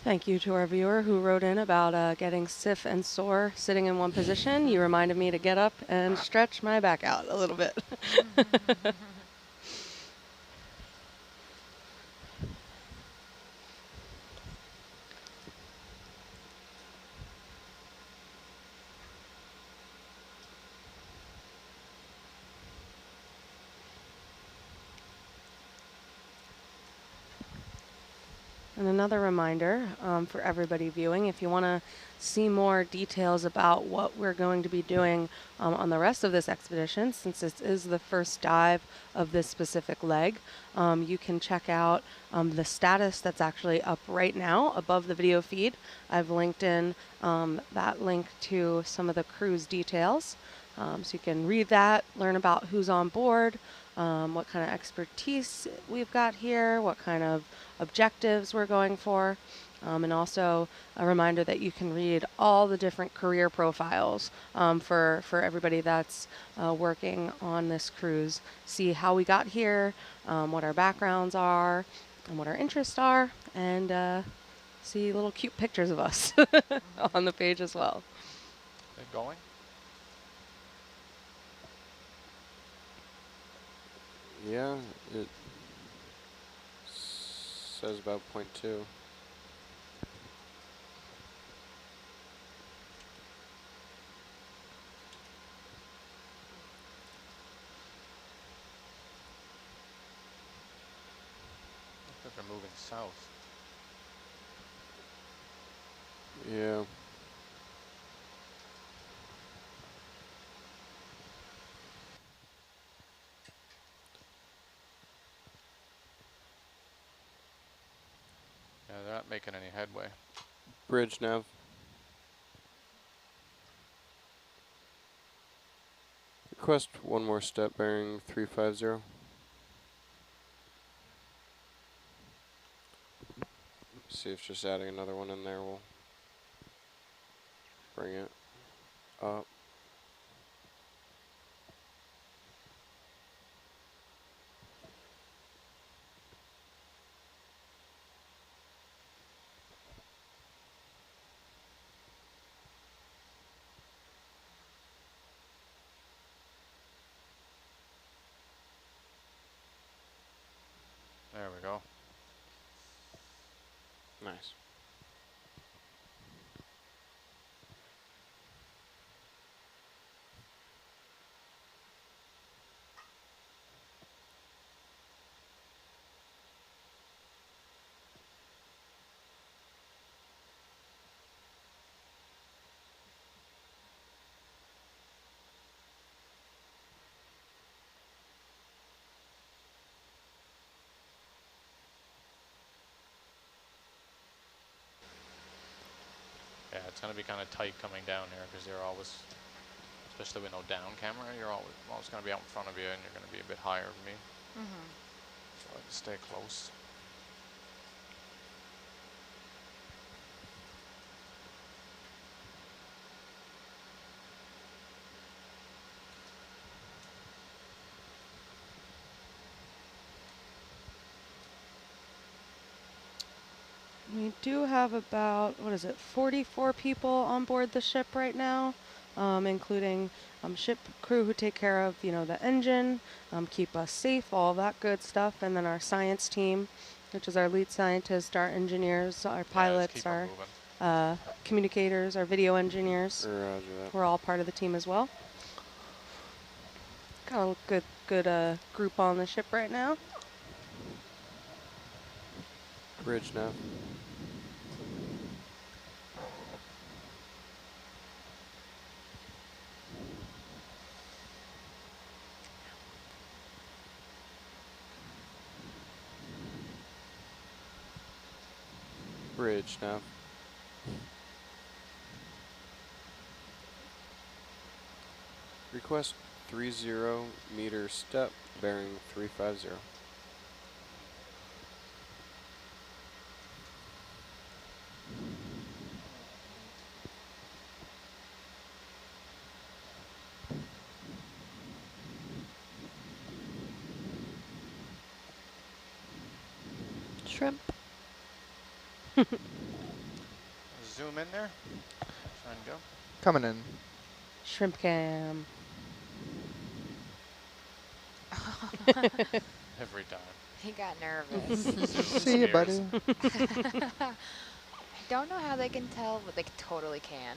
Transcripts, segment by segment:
Thank you to our viewer who wrote in about getting stiff and sore sitting in one position. You reminded me to get up and stretch my back out a little bit. And another reminder for everybody viewing, if you want to see more details about what we're going to be doing on the rest of this expedition, since this is the first dive of this specific leg, you can check out the status that's actually up right now above the video feed. I've linked in that link to some of the crew's details. So you can read that, learn about who's on board, what kind of expertise we've got here, what kind of objectives we're going for, and also a reminder that you can read all the different career profiles for everybody that's working on this cruise. See how we got here, what our backgrounds are, and what our interests are, and see little cute pictures of us on the page as well. They're going? Yeah, it says about 0.2. Looks like they're moving south. Yeah. Yeah, they're not making any headway. Bridge nav. Request one more step bearing 350. See if just adding another one in there will bring it up. There we go. Nice. Yeah, it's going to be kind of tight coming down here because you're always, especially with no down camera, you're always going to be out in front of you and you're going to be a bit higher than me. So I have to stay close. We do have about, 44 people on board the ship right now, including ship crew who take care of, the engine, keep us safe, all that good stuff, and then our science team, which is our lead scientist, our engineers, our pilots, our communicators, our video engineers. Roger that. We're all part of the team as well. Got a good group on the ship right now. Bridge nav. Bridge nav. Request 30-meter step bearing 350. Shrimp. zoom in there. Try and go. Coming in. Shrimp cam. Every time. He got nervous. Zoom See you, scares. buddy. I don't know how they can tell, but they totally can.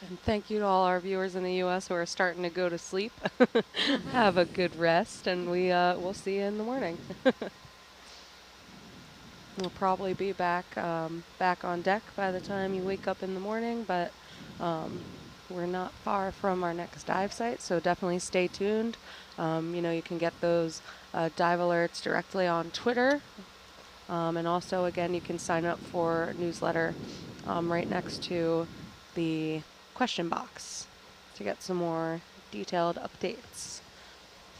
And thank you to all our viewers in the U.S. who are starting to go to sleep. Have a good rest, and we'll see you in the morning. We'll probably be back back on deck by the time you wake up in the morning, but we're not far from our next dive site, so definitely stay tuned. You can get those dive alerts directly on Twitter, and also, again, you can sign up for a newsletter right next to the question box to get some more detailed updates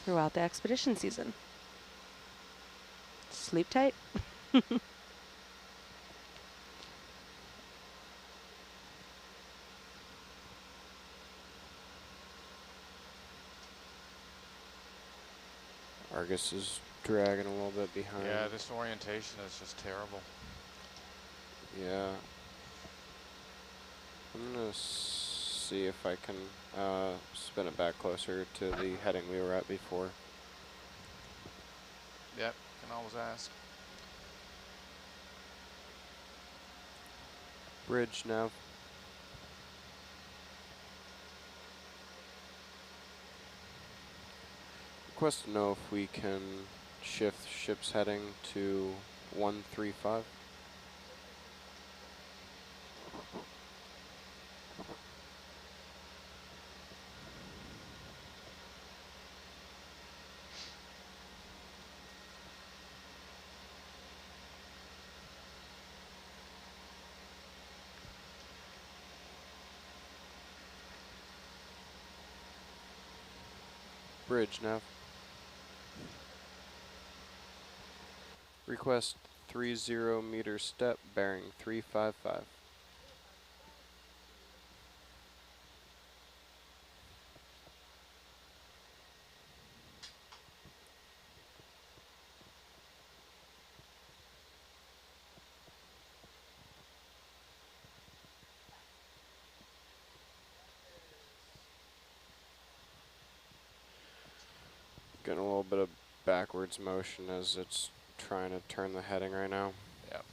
throughout the expedition season. Sleep tight. Argus is dragging a little bit behind. Yeah, this orientation is just terrible. Yeah. I'm gonna see if I can spin it back closer to the heading we were at before. Yep, can always ask. Bridge nav. Request to know if we can shift ship's heading to 135. Bridge nav. Request 30 meter step bearing 355. Getting a little bit of backwards motion as it's trying to turn the heading right now. Yep.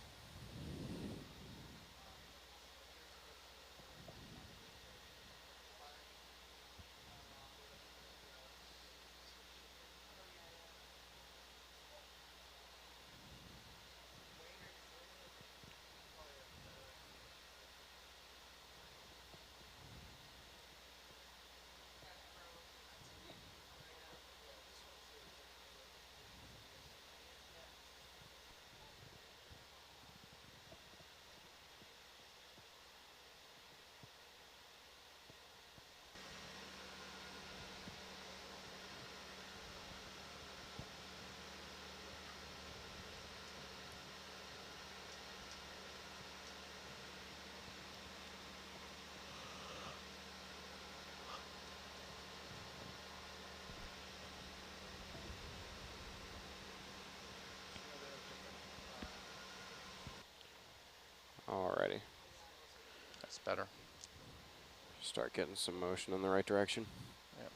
Alrighty. That's better. Start getting some motion in the right direction. Yep.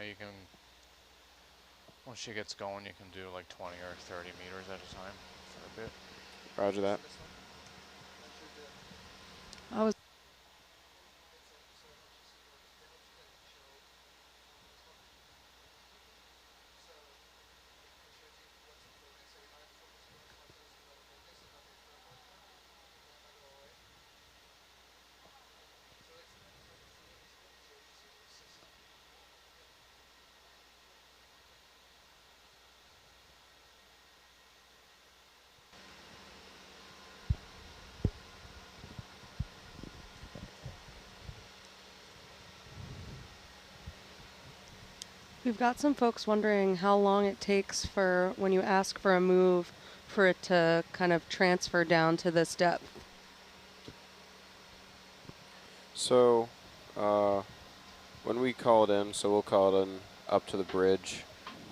Now you can, once she gets going, you can do like 20 or 30 meters at a time for a bit. Roger that. I was We've got some folks wondering how long it takes for when you ask for a move for it to kind of transfer down to this depth. So, when we call it in, so we'll call it in up to the bridge,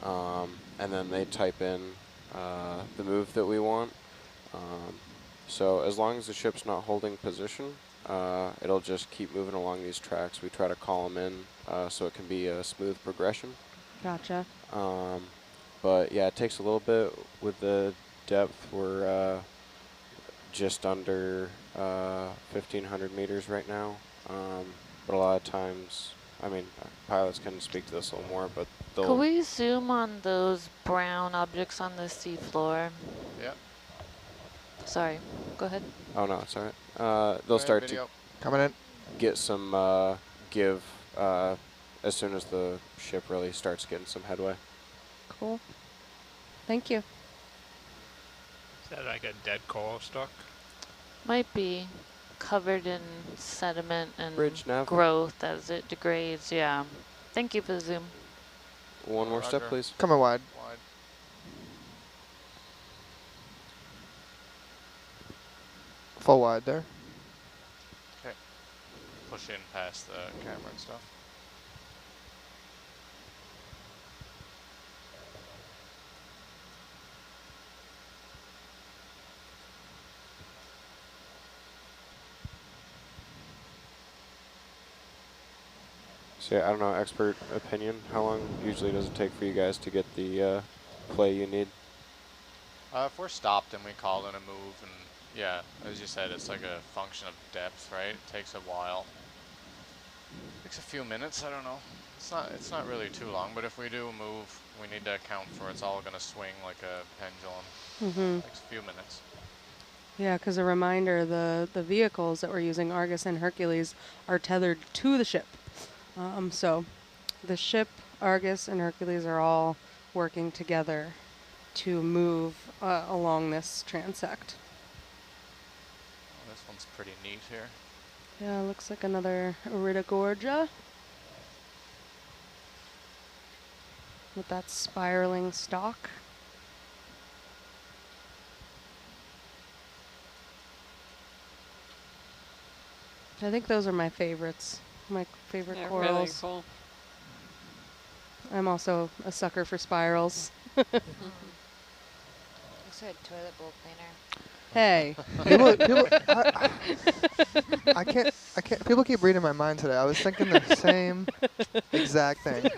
and then they type in the move that we want. So as long as the ship's not holding position, it'll just keep moving along these tracks. We try to call them in so it can be a smooth progression. Gotcha. But yeah, it takes a little bit with the depth. We're just under 1,500 meters right now. But a lot of times, I mean, pilots can speak to this a little more, but they'll... Could we zoom on those brown objects on the seafloor? Yeah. Sorry, go ahead. Oh no, it's alright. They'll start to coming in. get some give as soon as the ship really starts getting some headway. Cool. Thank you. Is that like a dead coral stock? Might be covered in sediment and Bridge nav. growth as it degrades, yeah. Thank you for the zoom. One more step, Roger. please. Coming wide. Wide. Full wide there. Okay. Push in past the camera and stuff. So yeah, I don't know, expert opinion, how long usually does it take for you guys to get the play you need? If we're stopped and we call in a move, and yeah, as you said, it's like a function of depth, right? It takes a while. Takes a few minutes, I don't know. It's not really too long, but if we do a move, we need to account for it's all gonna swing like a pendulum. Takes a few minutes. Yeah, because a reminder, the vehicles that we're using, Argus and Hercules, are tethered to the ship. So the ship, Argus, and Hercules are all working together to move along this transect. Oh, this one's pretty neat here. Yeah, looks like another Iridogorgia with that spiraling stalk. I think those are my favorites. My favorite corals. Really cool. I'm also a sucker for spirals. Looks like a toilet bowl cleaner. Hey. I can't. People keep reading my mind today. I was thinking the same exact thing.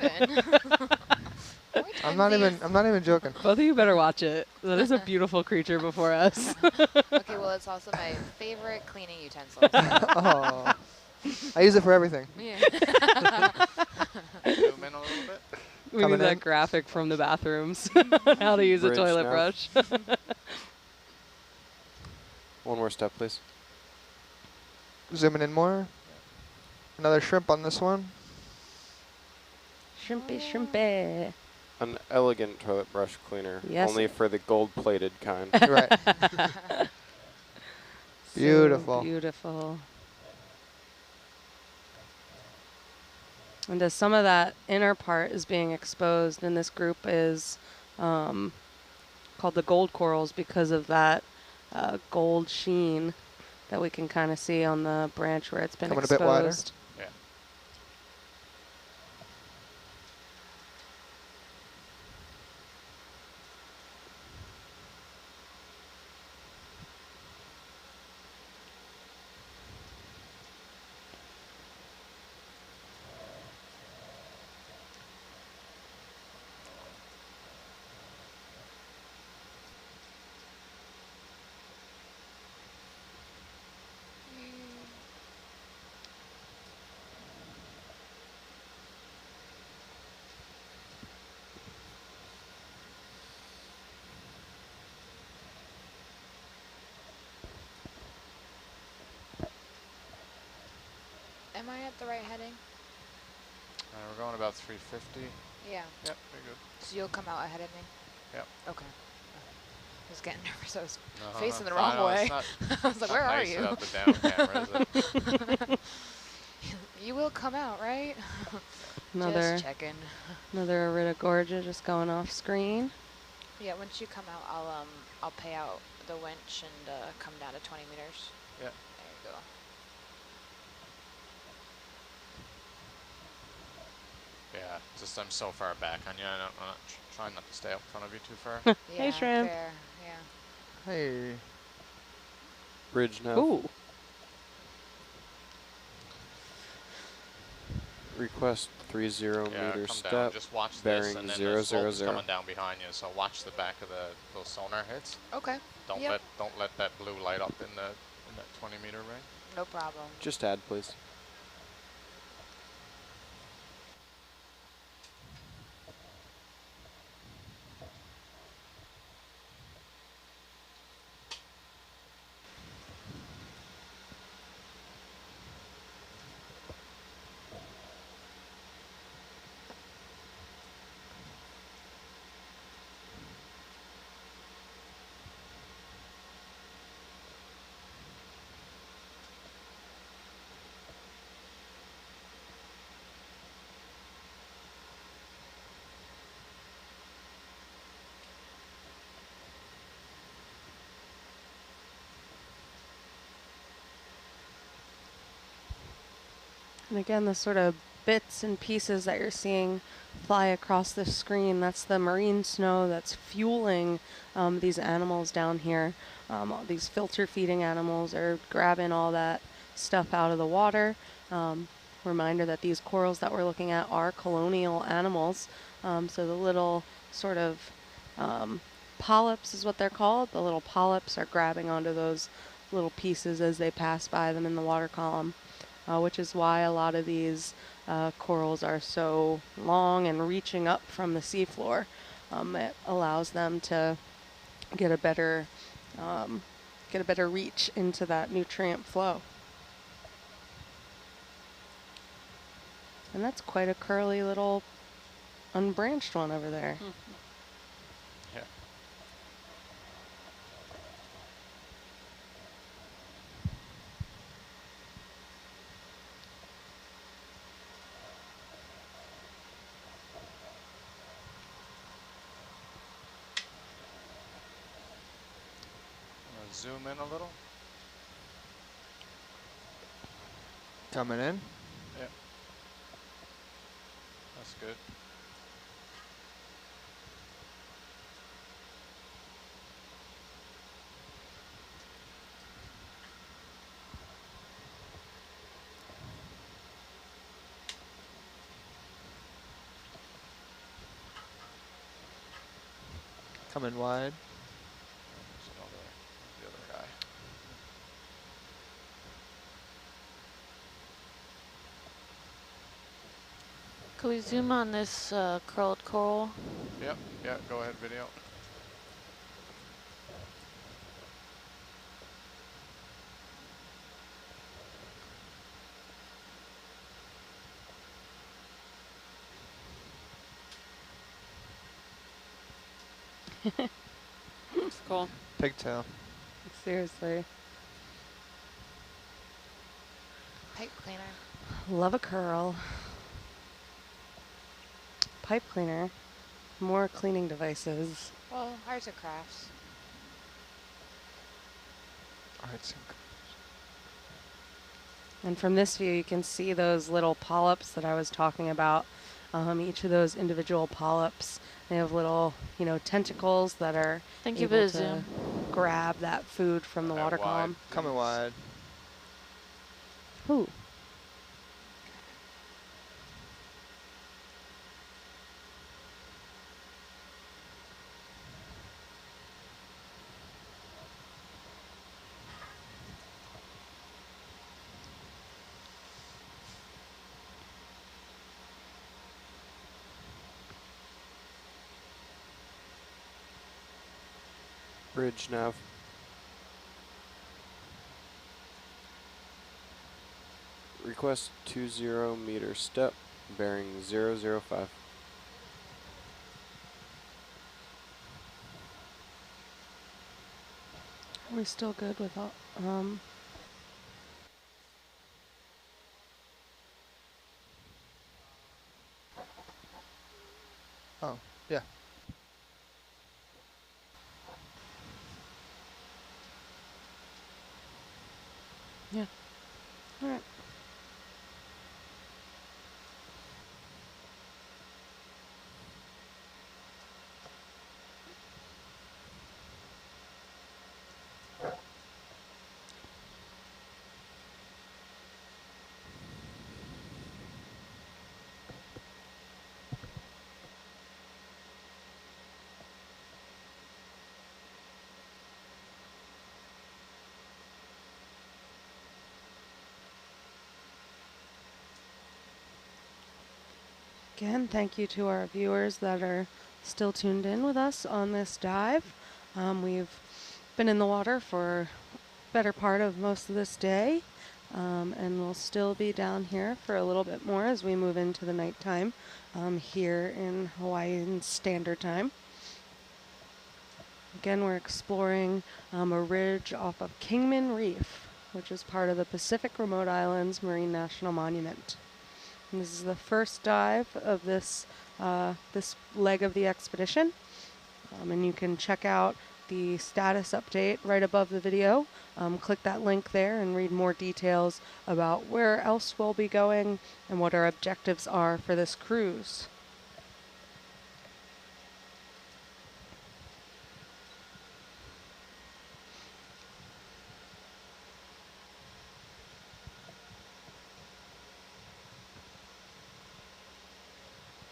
I'm not even joking. Both of you better watch it. That is a beautiful creature before us. Okay, well, it's also my favorite cleaning utensil. Oh, I use it for everything. Yeah. Zoom in a little bit. We Coming need that in. graphic from the bathrooms. How to use a Bridge toilet nav. brush. One more step, please. Zooming in more. Another shrimp on this one. Shrimpy, shrimpy. An elegant toilet brush cleaner, Yes. only for the gold-plated kind. Right. Beautiful. So beautiful. And as some of that inner part is being exposed, and this group is called the gold corals because of that gold sheen that we can kind of see on the branch where it's been Coming a exposed. bit wider. Yeah. Am I at the right heading? We're going about 350. Yeah. Yep, very good. So you'll come out ahead of me? Yep. Okay. I was getting nervous. I was No, facing the I wrong know, way. it's not, I was like, where are nice you? without the down camera, is it? You will come out, right? Another Just checking. another Arita Gorgia just going off screen. Yeah, once you come out, I'll pay out the winch and come down to 20 meters. Yeah. There you go. Yeah, just I'm so far back on you. I'm not trying not to stay up in front of you too far. Hey, Yeah, Shrimp. fair. Yeah. Hey. Bridge nav. Ooh. Request 30 Yeah, meter come step. down. Just watch this, bearing and then 000. the slope is coming down behind you. So watch the back of those sonar hits. Okay. Don't Yep. let that blue light up in that 20 meter range. No problem. Just add, please. And again, the sort of bits and pieces that you're seeing fly across the screen, that's the marine snow that's fueling these animals down here. All these filter feeding animals are grabbing all that stuff out of the water. Reminder that these corals that we're looking at are colonial animals. So the little sort of polyps is what they're called. The little polyps are grabbing onto those little pieces as they pass by them in the water column. Which is why a lot of these corals are so long and reaching up from the seafloor. It allows them to get a better reach into that nutrient flow. And that's quite a curly little unbranched one over there. Yeah. Zoom in a little. Coming in. Yeah. That's good. Coming wide. There's the other guy. Can we zoom on this curled coral? Yep. Yeah. Go ahead, video. It's cool. Pigtail. Seriously. Pipe cleaner. Love a curl. Pipe cleaner. More cleaning devices. Well, arts and crafts. Arts and And from this view, you can see those little polyps that I was talking about. Each of those individual polyps, they have little, tentacles that are Thank you able for the to zoom. grab that food from the water Wide. column. coming wide. Ooh. Bridge nav. request 20-meter step, bearing 005. Are we still good with all, Oh, yeah. yeah. All right. Again, thank you to our viewers that are still tuned in with us on this dive. We've been in the water for better part of most of this day, and we'll still be down here for a little bit more as we move into the nighttime here in Hawaiian Standard Time. Again, we're exploring a ridge off of Kingman Reef, which is part of the Pacific Remote Islands Marine National Monument. And this is the first dive of this this leg of the expedition, and you can check out the status update right above the video. Click that link there and read more details about where else we'll be going and what our objectives are for this cruise.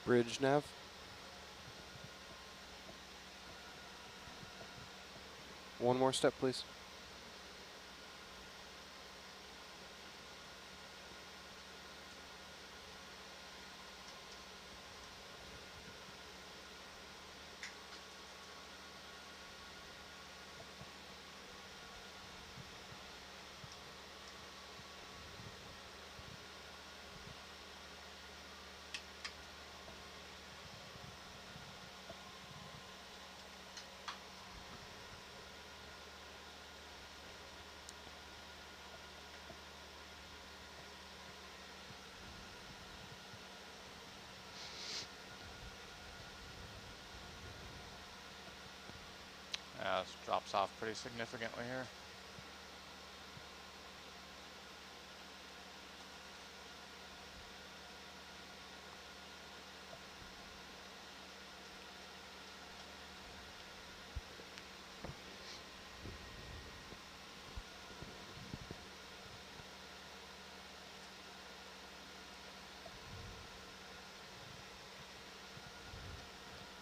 Bridge nav. One more step, please. Yeah, this drops off pretty significantly here.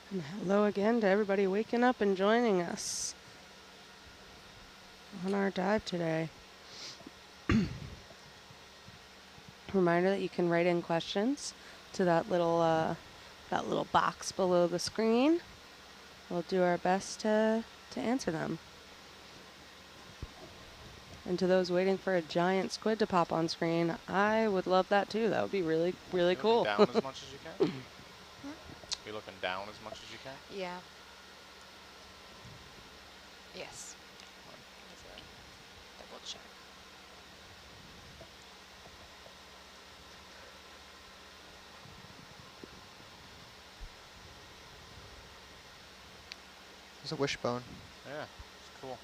And hello again to everybody waking up and joining us on our dive today. Reminder that you can write in questions to that little box below the screen. We'll do our best to answer them. And to those waiting for a giant squid to pop on screen, I would love that too. That would be really, really cool. Down as much as you can? You looking down as much as you can? Yeah. Yes. As a double check. There's a wishbone. Yeah, it's cool.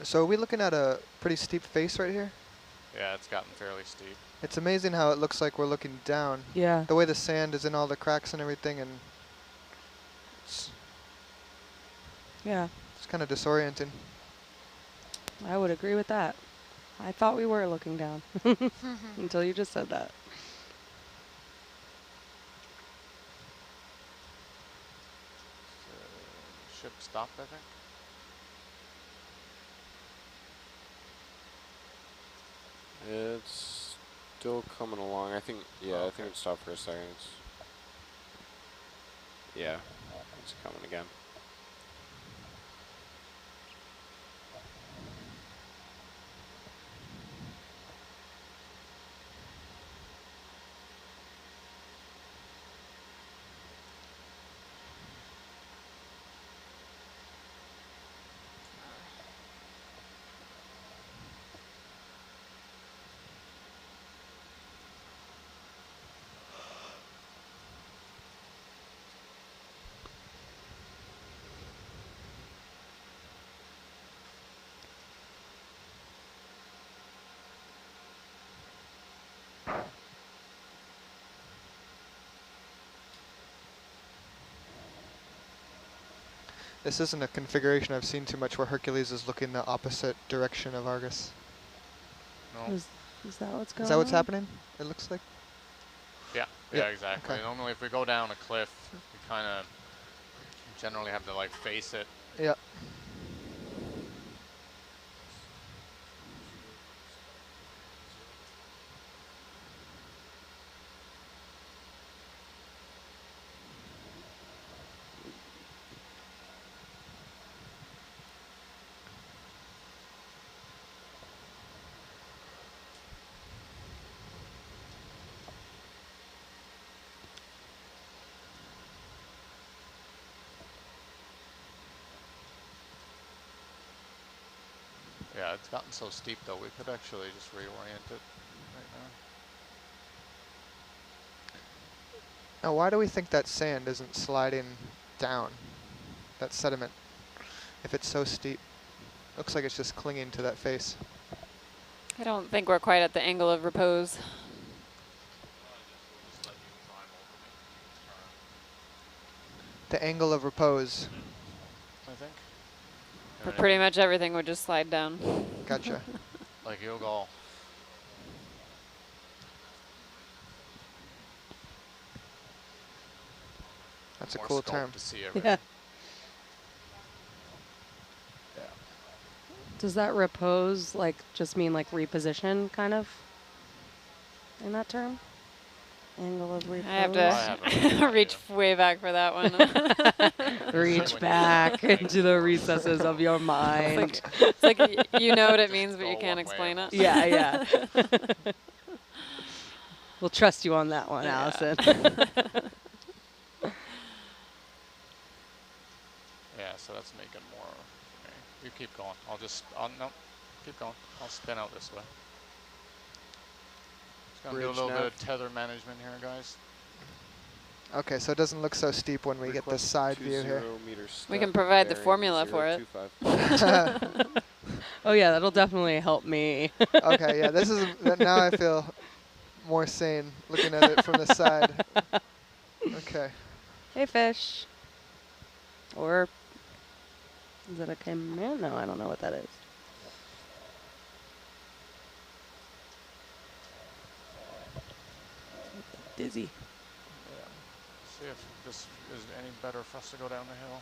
So are we looking at a pretty steep face right here? Yeah, it's gotten fairly steep. It's amazing how it looks like we're looking down. Yeah. The way the sand is in all the cracks and everything, and Yeah, it's kind of disorienting. I would agree with that. I thought we were looking down until you just said that. Ship stopped, I think. It's still coming along. I think, yeah, I think it stopped for a second. Yeah, it's coming again. This isn't a configuration I've seen too much where Hercules is looking the opposite direction of Argus. No. Is that what's going on? Is that what's happening? It looks like. Yeah, Yeah, exactly. okay. Normally if we go down a cliff, we kind of generally have to like face it. Yeah. Yeah, it's gotten so steep though, we could actually just reorient it right now. Now, why do we think that sand isn't sliding down? That sediment, if it's so steep, looks like it's just clinging to that face. I don't think we're quite at the angle of repose. The angle of repose. I think. But pretty much everything would just slide down. Gotcha. Like you'll go. That's a More cool scope term. to see everything. Yeah. Yeah. Does that repose like just mean like reposition kind of in that term? Angle of repose. I have to reach way back for that one. Reach back into the recesses of your mind. It's like you know what it means, but Go you can't one way explain it. almost. Yeah, yeah. We'll trust you on that one, Yeah. Allison. Yeah, so that's making more. Okay. You keep going. No, keep going. I'll spin out this way. Just gonna do a Bridge little bit nav. of tether management here, guys. Okay, so it doesn't look so steep when we get the Request side view 20 here. meter We step, can provide the bearing formula for it. 025. Oh yeah, that'll definitely help me. Okay, yeah, this is now I feel more sane looking at it from the side. Okay. Hey, fish. Or is it a caiman? No, I don't know what that is. Dizzy. Yeah. See if this is any better for us to go down the hill.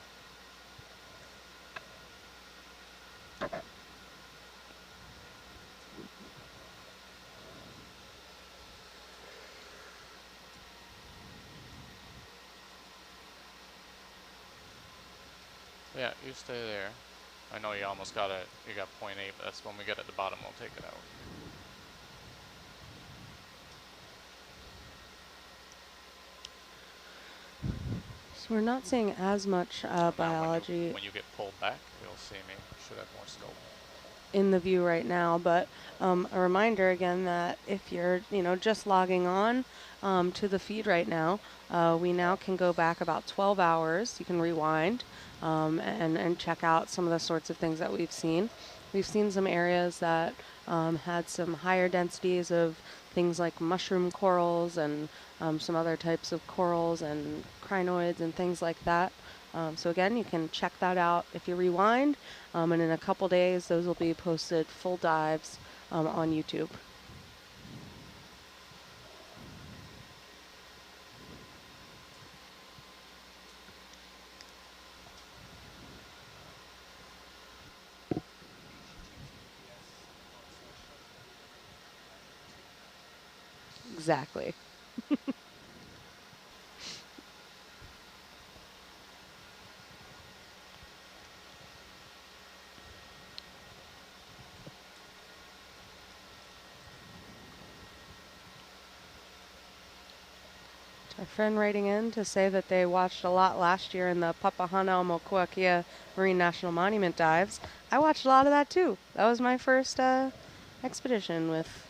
Yeah, you stay there. I know you almost got it. You got 0.8, but that's when we get at the bottom, we'll take it out. So we're not seeing as much Now biology when you get pulled back, you'll see me. Should have more scope. in the view right now, but a reminder again that if you're just logging on to the feed right now, we now can go back about 12 hours. You can rewind and check out some of the sorts of things that we've seen. We've seen some areas that had some higher densities of things like mushroom corals and some other types of corals and crinoids and things like that. So again, you can check that out if you rewind, and in a couple days those will be posted full dives on YouTube. Exactly. A friend writing in to say that they watched a lot last year in the Papahanaumokuakea Marine National Monument dives. I watched a lot of that too. That was my first expedition with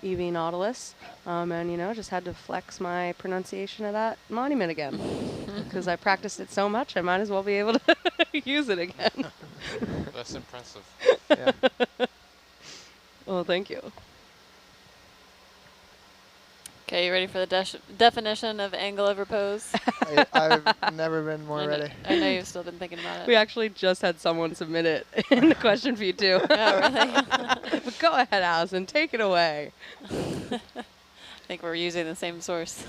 EV Nautilus, and just had to flex my pronunciation of that monument again because I practiced it so much. I might as well be able to use it again. That's impressive. Yeah. Well, thank you. Okay, you ready for the definition of angle of repose? I've never been more ready. I know you've still been thinking about We it. actually just had someone submit it in the question feed too. Oh, really? But go ahead, Allison, take it away. I think we're using the same source.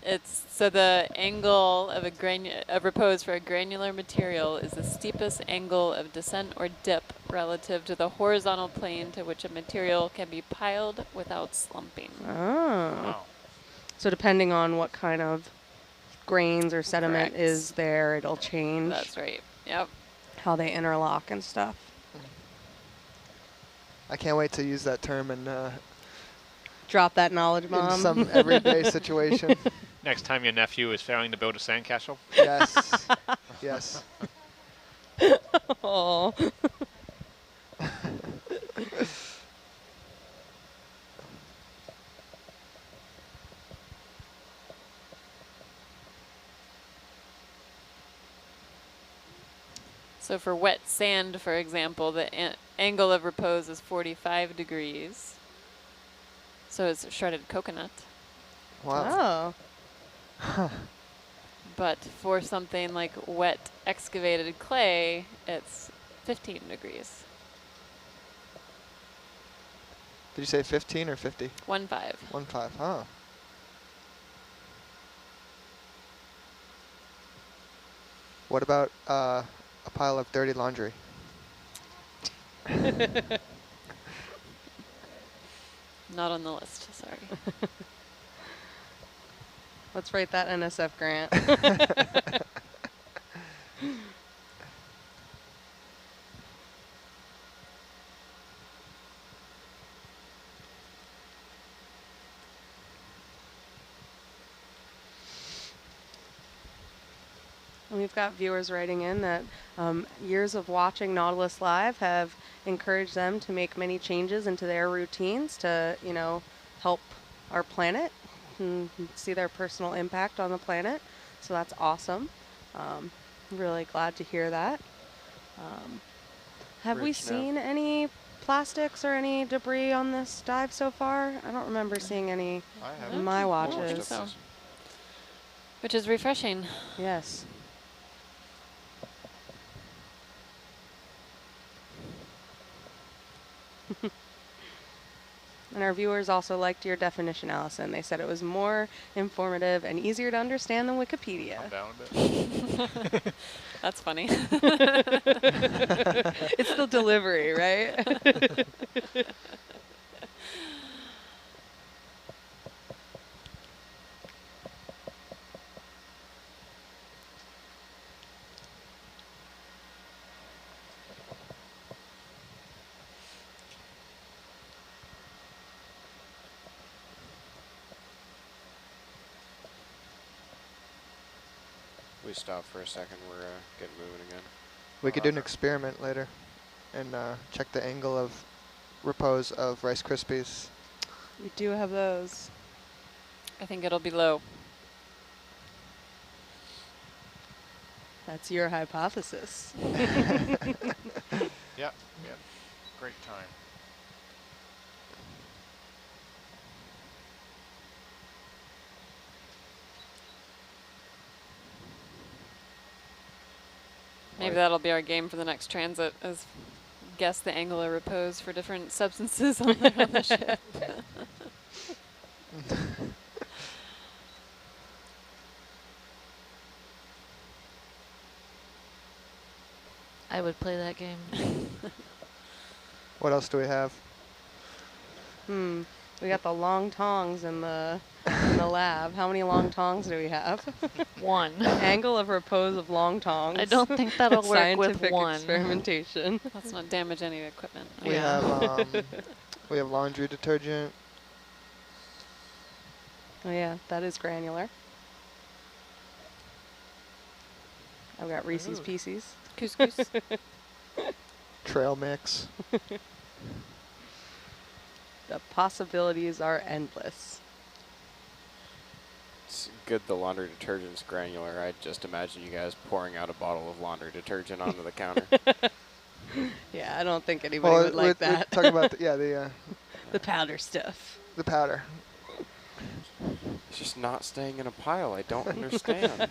It's so the angle of of repose for a granular material is the steepest angle of descent or dip relative to the horizontal plane to which a material can be piled without slumping. Oh. Wow. So depending on what kind of grains or sediment Correct. is there, it'll change That's right. Yep. how they interlock and stuff. I can't wait to use that term in Drop that knowledge bomb. some everyday situation. Next time your nephew is failing to build a sandcastle. Yes. Yes. Oh. So for wet sand, for example, the angle of repose is 45 degrees. So it's shredded coconut. Wow. Oh. But for something like wet excavated clay, it's 15 degrees. Did you say 15 or 50? 1.5. 1.5. Huh. What about a pile of dirty laundry? Not on the list, sorry. Let's write that NSF grant. And we've got viewers writing in that years of watching Nautilus Live have encouraged them to make many changes into their routines to, you know, help our planet and see their personal impact on the planet. So that's awesome. Really glad to hear that. Have we Rich, no. seen any plastics or any debris on this dive so far? I don't remember seeing any I in haven't. my I don't think watches. so. Which is refreshing. Yes. And our viewers also liked your definition, Allison. They said it was more informative and easier to understand than Wikipedia. I'm down a bit. That's funny. It's the delivery, right? We stop for a second. We're getting moving again. We could do an experiment later and check the angle of repose of Rice Krispies. We do have those. I think it'll be low. That's your hypothesis. Yep. Yep. Great time. Maybe that'll be our game for the next transit, is guess the angle of repose for different substances on the ship. I would play that game. What else do we have? We got the long tongs in the lab. How many long tongs do we have? One. Angle of repose of long tongs. I don't think that'll work with Scientific one. experimentation. Let's not damage any equipment. We have laundry detergent. Oh yeah, that is granular. I've got Reese's Pieces. Couscous. Trail mix. The possibilities are endless. It's good the laundry detergent's granular. I just imagine you guys pouring out a bottle of laundry detergent onto the counter. Yeah, I don't think anybody would like we're that. talking about the The powder stuff. The powder. It's just not staying in a pile. I don't understand.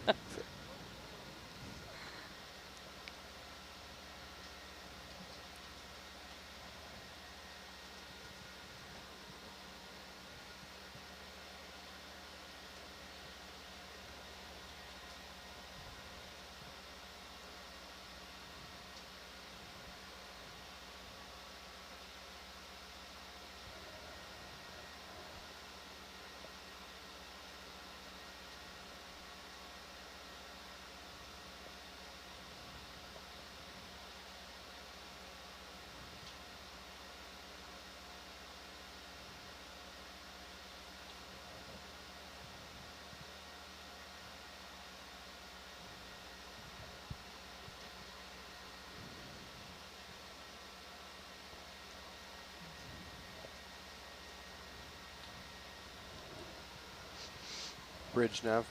Bridge nav.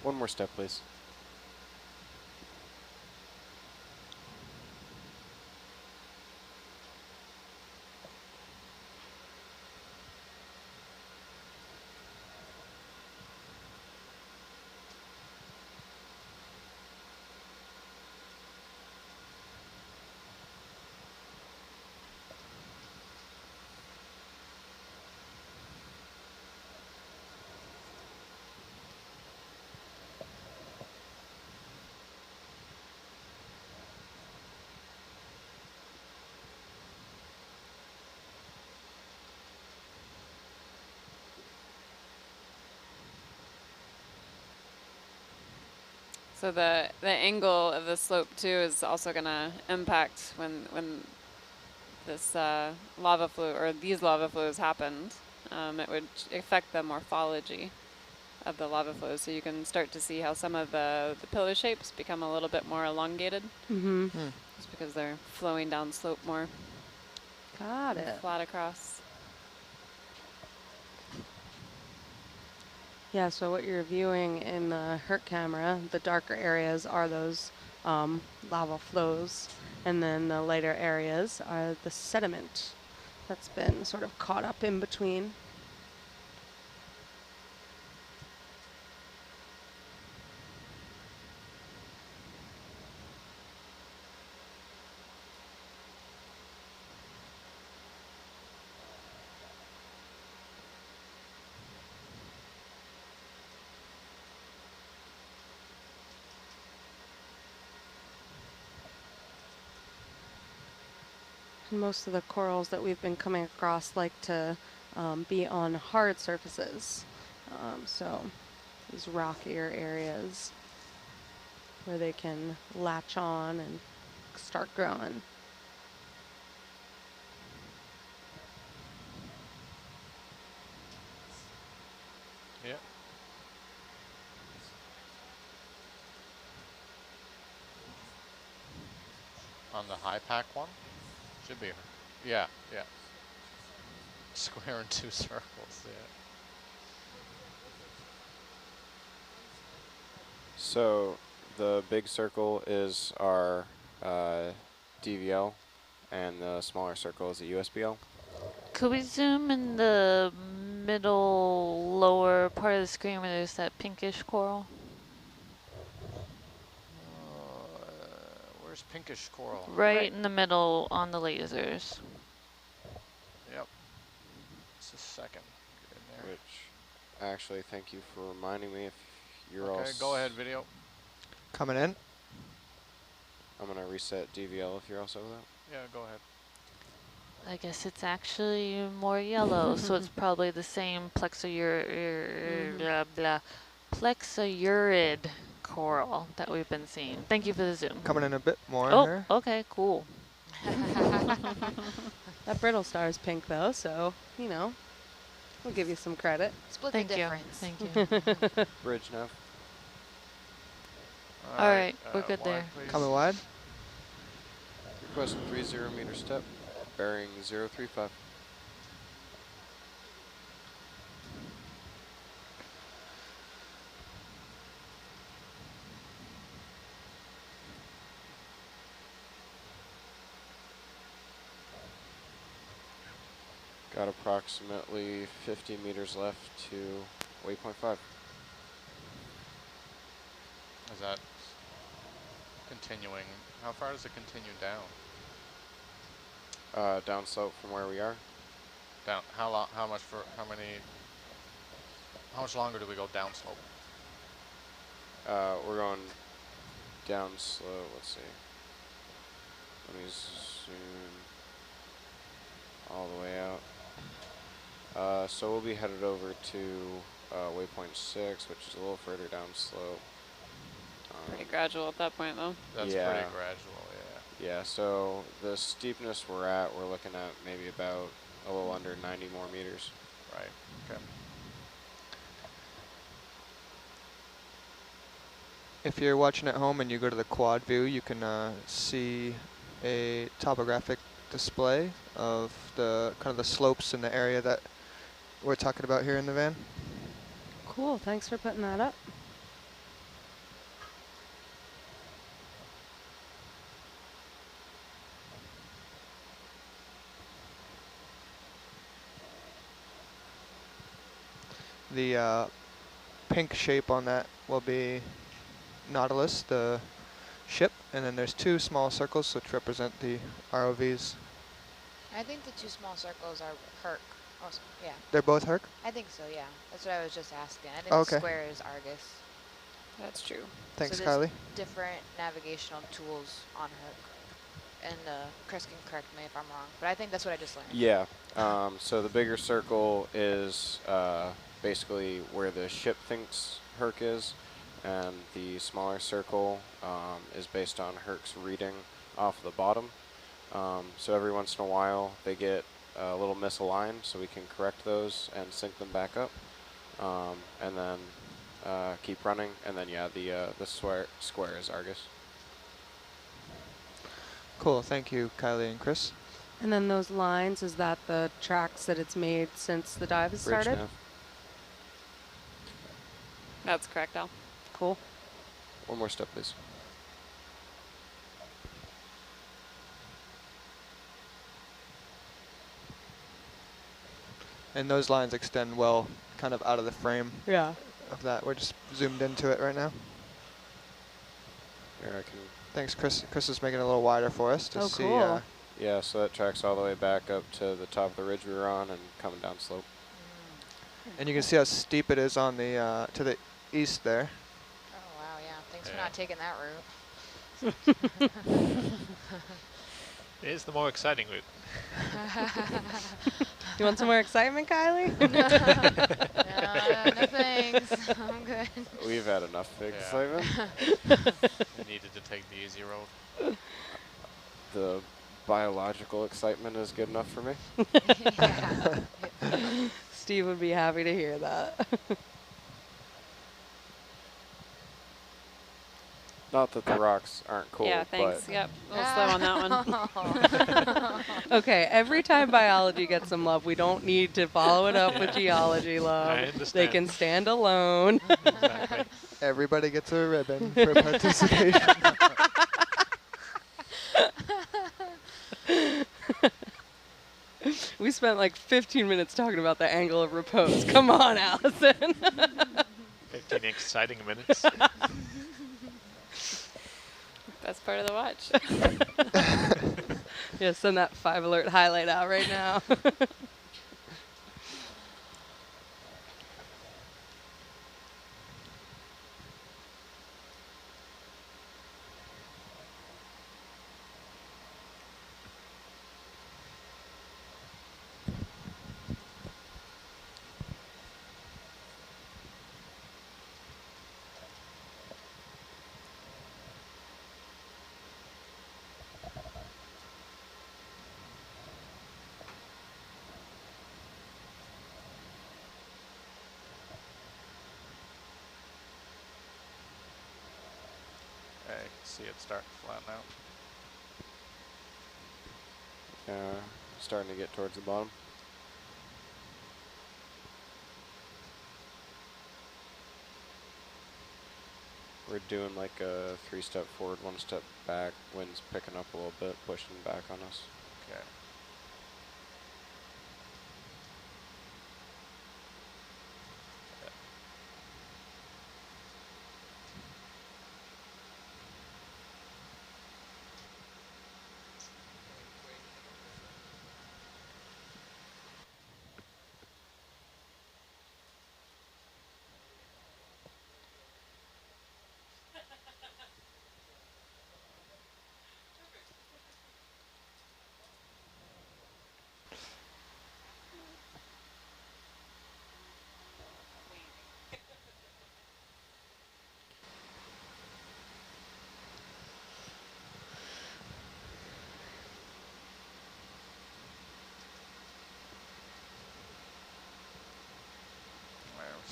One more step, please. So the angle of the slope too is also going to impact when this lava flow or these lava flows happened. It would affect the morphology of the lava flows, so you can start to see how some of the pillar shapes become a little bit more elongated. Mm-hmm. Just because they're flowing down slope more. Got it. Flat across. Yeah, so what you're viewing in the Herc camera, the darker areas are those lava flows, and then the lighter areas are the sediment that's been sort of caught up in between. Most of the corals that we've been coming across like to be on hard surfaces. So these rockier areas where they can latch on and start growing. Yeah. On the high pack one? Should be. Yeah, yeah. Square in 2 circles, yeah. So the big circle is our DVL, and the smaller circle is a USBL. Could we zoom in the middle lower part of the screen where there's that pinkish coral? Where's pinkish coral? Right in the middle on the lasers. Yep. Just a second. Get in there. Which, actually, thank you for reminding me. If you're all Okay, go ahead, video. Coming in. I'm gonna reset DVL if you're also with that. Yeah, go ahead. I guess it's actually more yellow, so it's probably the same plexurid coral that we've been seeing. Thank you for the zoom. Coming in a bit more Oh, here. okay, cool. That brittle star is pink though, so, you know, we'll give you some credit. Split Thank the you. difference. Thank you. Bridge nav. All right, we're good wide, there. please. Coming wide. Request 30 meter step, bearing 035. Got approximately 50 meters left to waypoint 5. Is that continuing? How far does it continue down? Downslope from where we are. Down. How long? How much for? How many? How much longer do we go downslope? We're going downslope. Let's see. Let me zoom all the way out. So we'll be headed over to waypoint 6, which is a little further downslope. Pretty gradual at that point, though. That's yeah. pretty gradual, yeah. Yeah, so the steepness we're at, we're looking at maybe about a little under 90 more meters. Right, okay. If you're watching at home and you go to the quad view, you can see a topographic display of the kind of the slopes in the area that we're talking about here in the van. Cool. Thanks for putting that up. The pink shape on that will be Nautilus, the ship, and then there's 2 small circles which represent the ROVs. I think the 2 small circles are Herc. Oh, yeah. They're both Herc? I think so, yeah. That's what I was just asking. I think Okay. the square is Argus. That's true. Thanks, so there's Kylie. different navigational tools on Herc. And Chris can correct me if I'm wrong, but I think that's what I just learned. Yeah, so the bigger circle is basically where the ship thinks Herc is, and the smaller circle is based on Herc's reading off the bottom. So every once in a while they get a little misaligned, so we can correct those and sync them back up, and then keep running. And then yeah, the square is Argus. Cool, thank you, Kylie and Chris. And then those lines, is that the tracks that it's made since the dive has Bridge started? nav. That's correct, Al. Cool. One more step, please. And those lines extend well kind of out of the frame Yeah. of that. We're just zoomed into it right now. Here I can. Thanks, Chris. Chris is making it a little wider for us to Oh, see. cool. Yeah, so that tracks all the way back up to the top of the ridge we were on and coming down slope. And you can see how steep it is on the to the east there. Oh, wow, yeah. Thanks for Yeah. not taking that route. It is the more exciting route. You want some more excitement, Kylie? No thanks. I'm good. We've had enough big Yeah. excitement. We needed to take the easy road. The biological excitement is good enough for me. Yeah. Steve would be happy to hear that. Not that the rocks aren't cool, Yeah, thanks. but Yep, a little slow on that one. Okay, every time biology gets some love, we don't need to follow it up with geology love. I They understand. can stand alone. Exactly. Everybody gets a ribbon for participation. We spent like 15 minutes talking about the angle of repose. Come on, Allison. 15 exciting minutes. That's part of the watch. Yeah, send that 5 alert highlight out right now. Okay, see it start to flatten out. starting to get towards the bottom. We're doing like a 3-step forward, 1 step back. Wind's picking up a little bit, pushing back on us. Okay.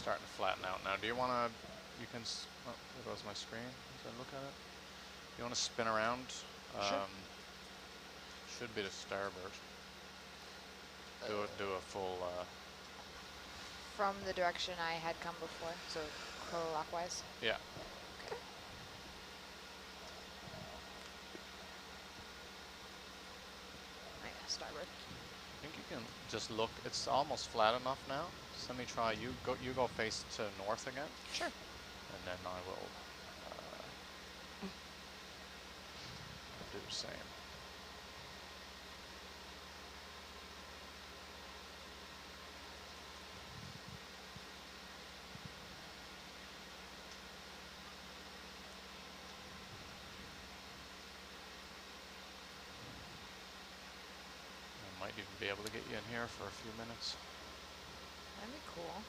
starting to flatten out now. Do you want to, you can, oh, there goes my screen as I look at it. You want to spin around? Sure. Should be the starboard. Do a full, From the direction I had come before, so clockwise. yeah. Okay. Yeah, starboard. I think you can just look, it's almost flat enough now. So let me try, you go face to north again. Sure. And then I will do the same. I might even be able to get you in here for a few minutes. That'd be cool.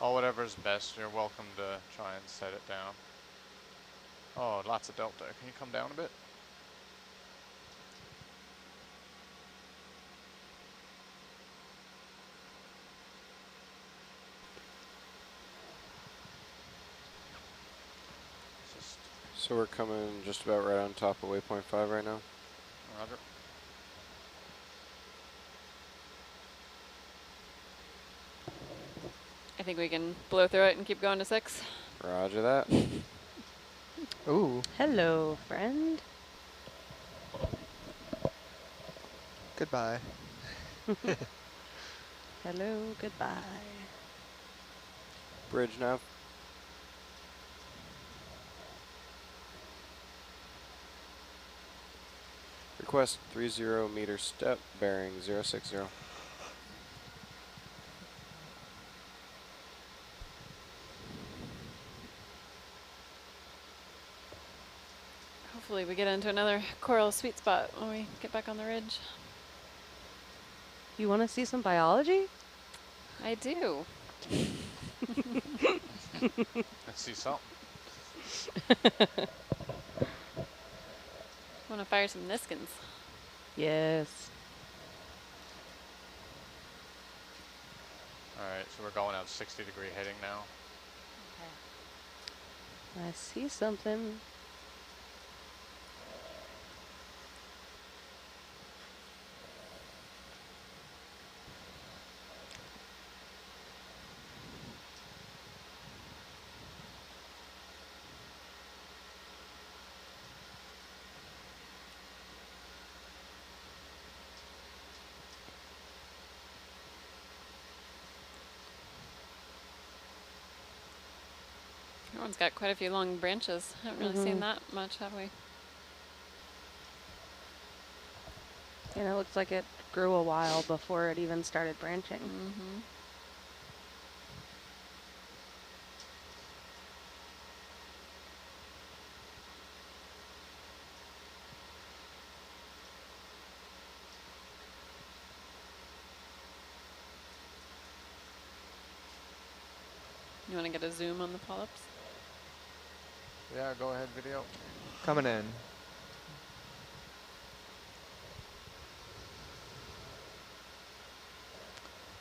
Oh, whatever's best. You're welcome to try and set it down. Oh, lots of delta. Can you come down a bit? Just So we're coming just about right on top of waypoint 5 right now. Roger. I think we can blow through it and keep going to 6. Roger that. Ooh, Hello, friend. goodbye. Hello, goodbye. Bridge nav. Request 30 meter step bearing 060. Hopefully we get into another coral sweet spot when we get back on the ridge. You want to see some biology? I do. Let's see something. Want to fire some niskins. Yes. Alright, so we're going out 60-degree heading now. Okay. I see something. That one's got quite a few long branches. Haven't really seen that much, have we? And it looks like it grew a while before it even started branching. Mm-hmm. You want to get a zoom on the polyps? Yeah, go ahead, video. Coming in.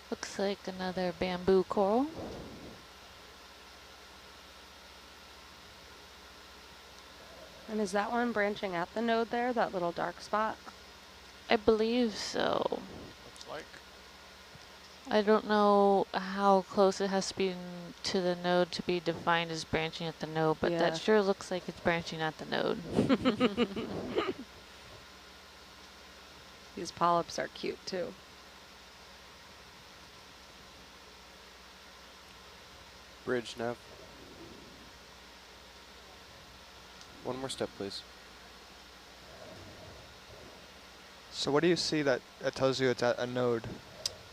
Looks like another bamboo coral. And is that one branching at the node there, that little dark spot? I believe so. Looks like. I don't know how close it has to be to the node to be defined as branching at the node, but Yeah. that sure looks like it's branching at the node. These polyps are cute too. Bridge nav. One more step, please. So what do you see that tells you it's at a node?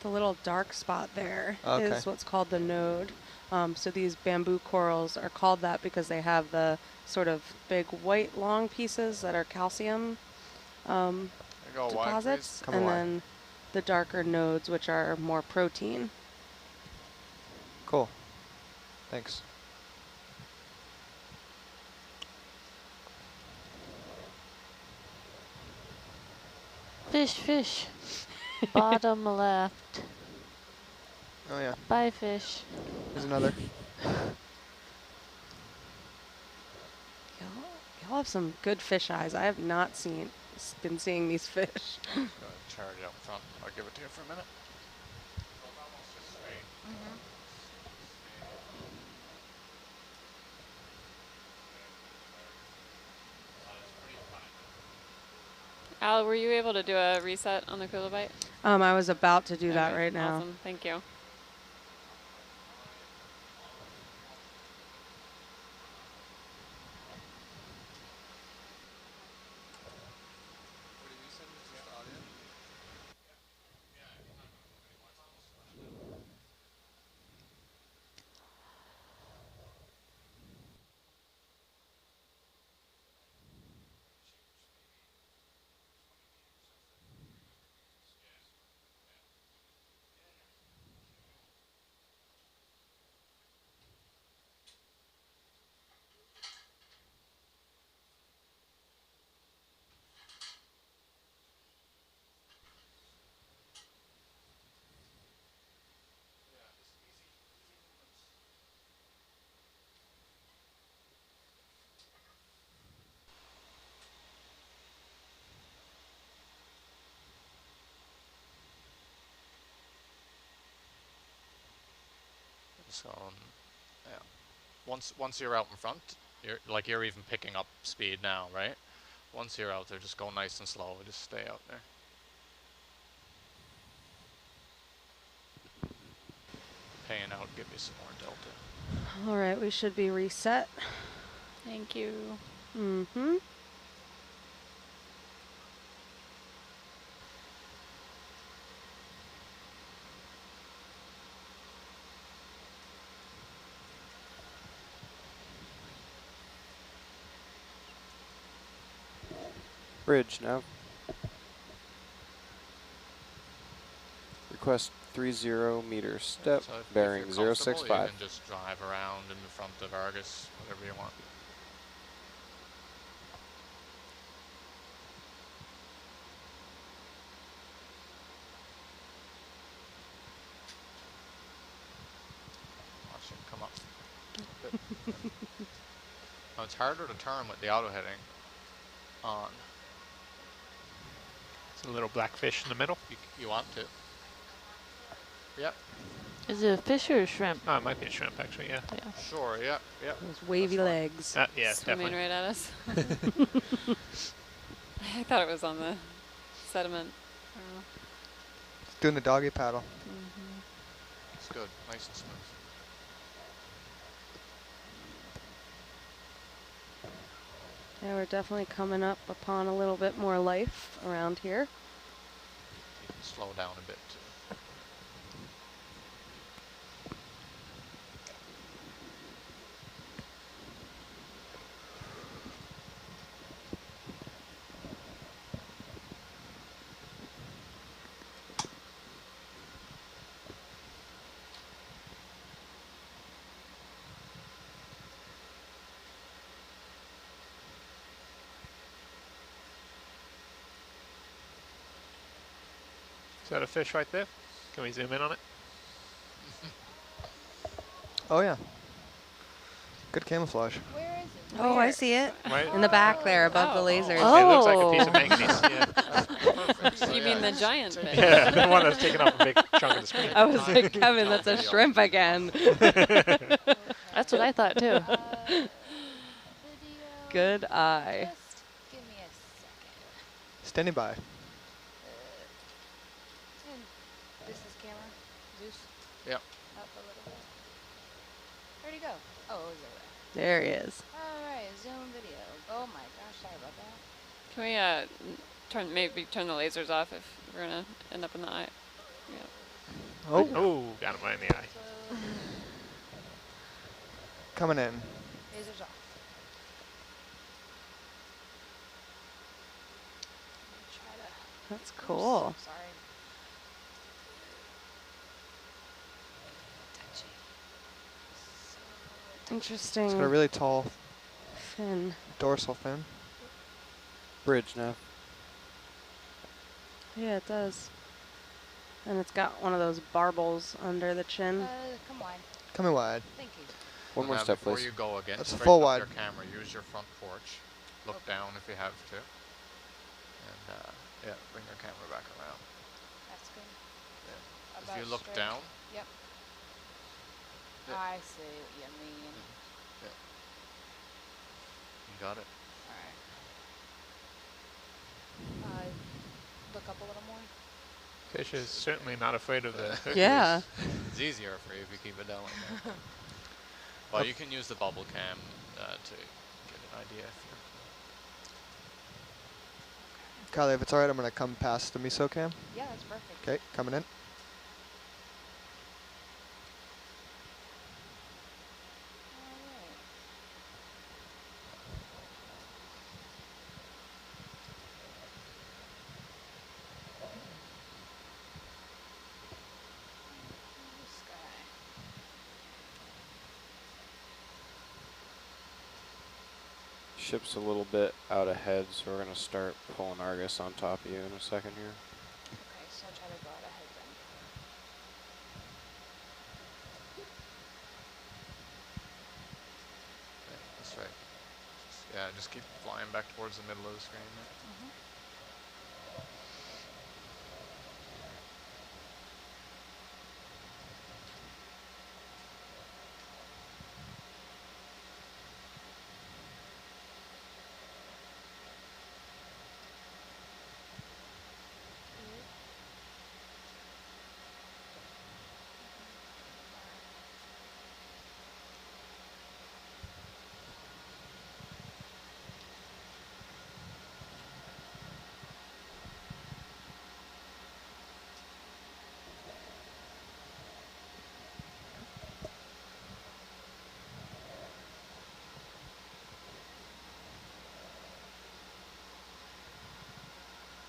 The little dark spot there is Okay. what's called the node. So these bamboo corals are called that because they have the sort of big white long pieces that are calcium. There Go wide, deposits, please. Coming and wide. then the darker nodes, which are more protein. Cool. Thanks. Fish, fish. Bottom left. Oh yeah, Bye, fish. there's another. Y'all have some good fish eyes. I have not been seeing these fish. Go ahead, charge out front. I'll give it to you for a minute. Al, were you able to do a reset on the kilobyte? I was about to do that Okay, right now. Awesome, thank you. So, yeah. Once you're out in front, you're even picking up speed now, right? Once you're out there, just go nice and slow. Just stay out there. Paying out, give you some more delta. All right, we should be reset. Thank you. Mm-hmm. Bridge now. Request 30 meter step, So if bearing you're comfortable, 065. you can just drive around in the front of Argus, whatever you want. Watch it come up. Good. Now it's harder to turn with the auto heading on. It's a little black fish in the middle. You want to. Yep. Is it a fish or a shrimp? Oh, it might be a shrimp actually, yeah. Yeah. Sure, yep, yep. Those wavy That's fine. legs. Yeah, Swimming definitely. right at us. I thought it was on the sediment. I don't know. Doing the doggy paddle. It's good, nice and smooth. Yeah, we're definitely coming up upon a little bit more life around here. You can slow down a bit too. Is that a fish right there? Can we zoom in on it? Oh yeah. Good camouflage. Where is it? Oh, I see it. Right? In the back there, above the Oh. lasers. Oh. It looks like a piece of manganese. Yeah. Perfect. So You yeah, mean the it's- giant fish? Yeah, the one that's taking up a big chunk of the screen. I was like, Kevin, that's a shrimp again. That's what I thought too. Video. Good eye. Just give me a second. Standing by. And this is camera. Zeus. Yep. Up a little bit. Where'd he go? Oh, he's over There he is. there. All right, zoom video. Oh my gosh, sorry about that. Can we maybe turn the lasers off if we're gonna end up in the eye? Yeah. Oh, Oh, got him right in the eye. So, coming in. lasers off. Try to That's Oops, cool. sorry. Touchy. So It's got a Interesting really tall fin. dorsal fin. Bridge now. Yeah, it does. And it's got one of those barbels under the chin. come wide. Coming wide. Thank you. One more Now step, before please. you go again, That's a straighten full up wide. your camera. Use your front porch. Look Okay. down if you have to. And yeah, bring your camera back around. That's good. Yeah. If About you look straight. down, Yep. Yeah. I see what you mean. yeah. You got it. Alright. Look up a little more. Fish is certainly not afraid of the Hercules. Yeah. It's easier for you if you keep it down like that. Well, you can use the bubble cam to get an idea if you're... Kylie, if it's alright, I'm gonna come past the miso cam. Yeah, that's perfect. Okay, coming in. Alright. This guy. Ship's a little bit out ahead, so we're going to start pulling Argus on top of you in a second here. Okay, so I'll try to go out ahead then. Yeah, that's right. Yeah, just keep flying back towards the middle of the screen there.